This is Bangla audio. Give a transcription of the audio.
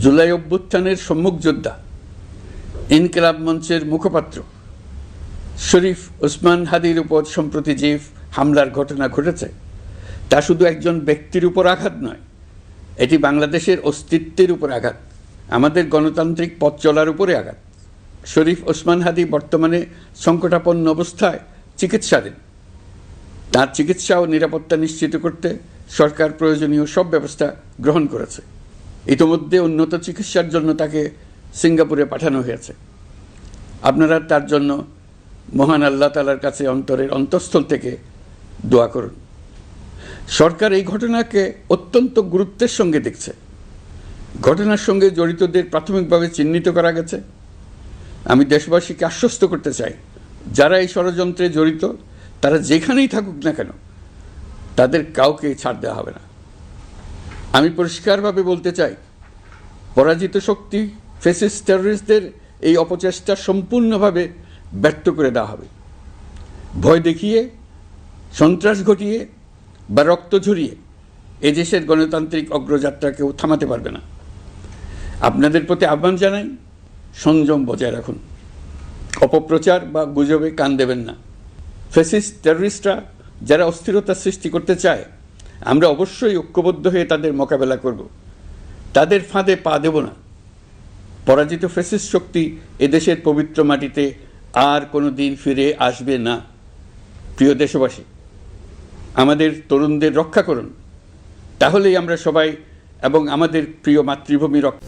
জুলাই অভ্যুত্থানের সম্মুখ যোদ্ধা, ইনকিলাব মঞ্চের মুখপাত্র শরীফ ওসমান হাদির উপর সম্প্রতি যে হামলার ঘটনা ঘটেছে তা শুধু একজন ব্যক্তির উপর আঘাত নয়, এটি বাংলাদেশের অস্তিত্বের উপর আঘাত, আমাদের গণতান্ত্রিক পথ চলার উপরে আঘাত। শরীফ ওসমান হাদি বর্তমানে সংকটাপন্ন অবস্থায় চিকিৎসাধীন। তার চিকিৎসা ও নিরাপত্তা নিশ্চিত করতে সরকার প্রয়োজনীয় সব ব্যবস্থা গ্রহণ করেছে। ইতোমধ্যে উন্নত চিকিৎসার জন্য তাকে সিঙ্গাপুরে পাঠানো হয়েছে। আপনারা তার জন্য মহান আল্লাহ তাআলার কাছে অন্তরের অন্তঃস্থল থেকে দোয়া করুন। সরকার এই ঘটনাকে অত্যন্ত গুরুত্বের সঙ্গে দেখছে। ঘটনার সঙ্গে জড়িতদের প্রাথমিকভাবে চিহ্নিত করা গেছে। আমি দেশবাসীকে আশ্বস্ত করতে চাই, যারা এই ষড়যন্ত্রে জড়িত তারা যেখানেই থাকুক না কেন তাদের কাউকে ছাড় দেওয়া হবে না। আমি পরিষ্কারভাবে বলতে চাই, পরাজিত শক্তি ফ্যাসিস্ট টেররিস্টদের এই অপচেষ্টা সম্পূর্ণভাবে ব্যর্থ করে দেওয়া হবে। ভয় দেখিয়ে, সন্ত্রাস ঘটিয়ে বা রক্ত ঝরিয়ে এদেশের গণতান্ত্রিক অগ্রযাত্রা কেউ থামাতে পারবে না। আপনাদের প্রতি আহ্বান জানাই, সংযম বজায় রাখুন, অপপ্রচার বা গুজবে কান দেবেন না। ফ্যাসিস্ট টেররিস্টরা যারা অস্থিরতা সৃষ্টি করতে চায়, আমরা অবশ্যই ঐক্যবদ্ধ হয়ে তাদের মোকাবেলা করব, তাদের ফাঁদে পা দেব না। পরাজিত ফ্যাসিস্ট শক্তি এদেশের পবিত্র মাটিতে আর কোনো দিন ফিরে আসবে না। প্রিয় দেশবাসী, আমাদের তরুণদের রক্ষা করুন, তাহলেই আমরা সবাই এবং আমাদের প্রিয় মাতৃভূমি রক্ষা